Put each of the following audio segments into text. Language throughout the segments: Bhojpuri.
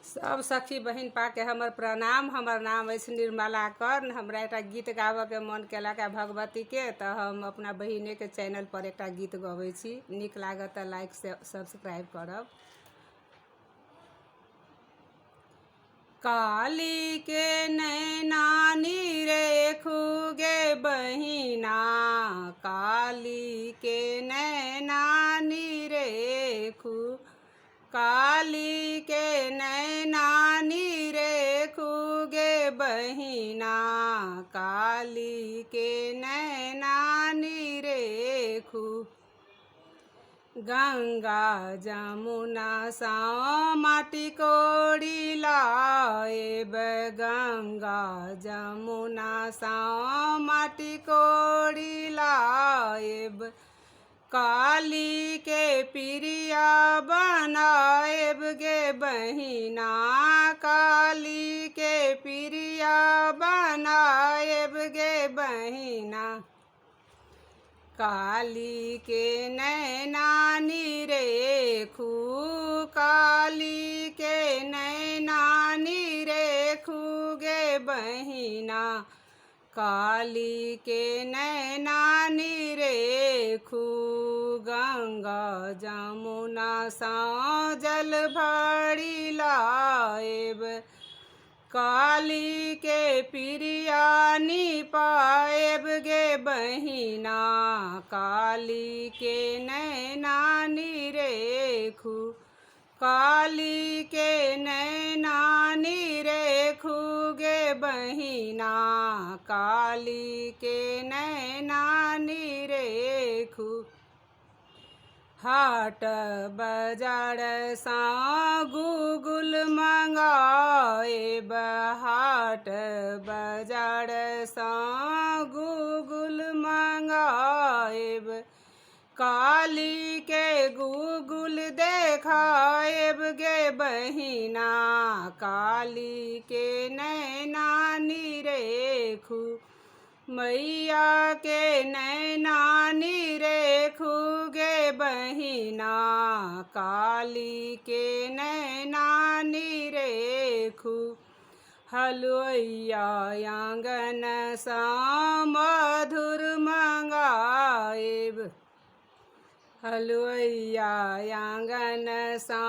सब सखी बहन पाके हमर प्रणाम। हमर नाम अछि निर्मला कर्ण। हमरा एक गीत गाबऽ के मन केलक भगवती के, तो हम अपना बहिने के चैनल पर एक गीत गबै छी। नीक लागत तो लाइक से सब्सक्राइब करब। काली के नैना नीरेखू गे बहिना, काली के नैना नीरेखू, काली के नैना नीरेखू गे बहिना, काली के नैना नीरेखू। गंगा जमुना सा माटी कोड़ी लाएब, गंगा जमुना सा माटी कोड़ी लाएब, काली के पिरिया बनाएब गे बहिना, काली के पिरिया बनाएब गे बहिना। काली के नैना नीरेखू, काली के नैना नीरेखू गे बहिना, काली के नैना नीरेखू। गंगा जमुना सा जल भरी लाएब, काली के पिरिया निपाएब गे बहिना, काली के नैना नीरेखू, काली के नैना नीरेखू गे बहिना, काली के नैना नीरेखू। हाट बाजार सा गुगुल मंगाएब, हाट बाजार सा गुगुल मंगाएब, काली के गुगुल देखाएब गे बहिना, काली के नैना नीरेखू, मैया के नैना नीरेखू गे बहिना, काली के नैना नीरेखू। हलुइया आंगन सा मधुर मंगाएब, हलुइया आंगन सा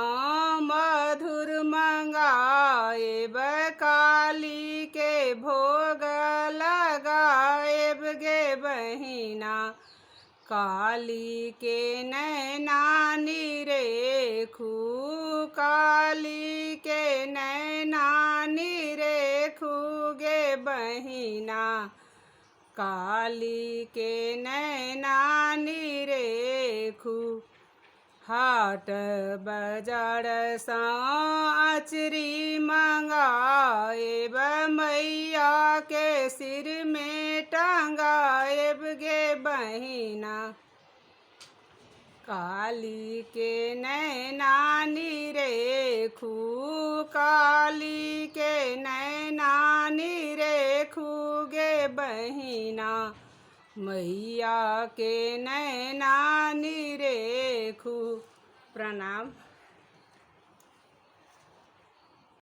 मधुर मंगाएब, काली के भोग लगाएब गे बहिना, काली के नैना नीरेखू, काली के नैना नीरेखू गे बहिना, काली के नैना नीरेखू। हाट बाजार सा अचरी मंगाएब, मैया के सिर में टंगाएब गे बहिना, काली के नैना नीरेखू, काली के नैना नीरेखू गे बहिना, मैया के नैना नीरेखू। प्रणाम।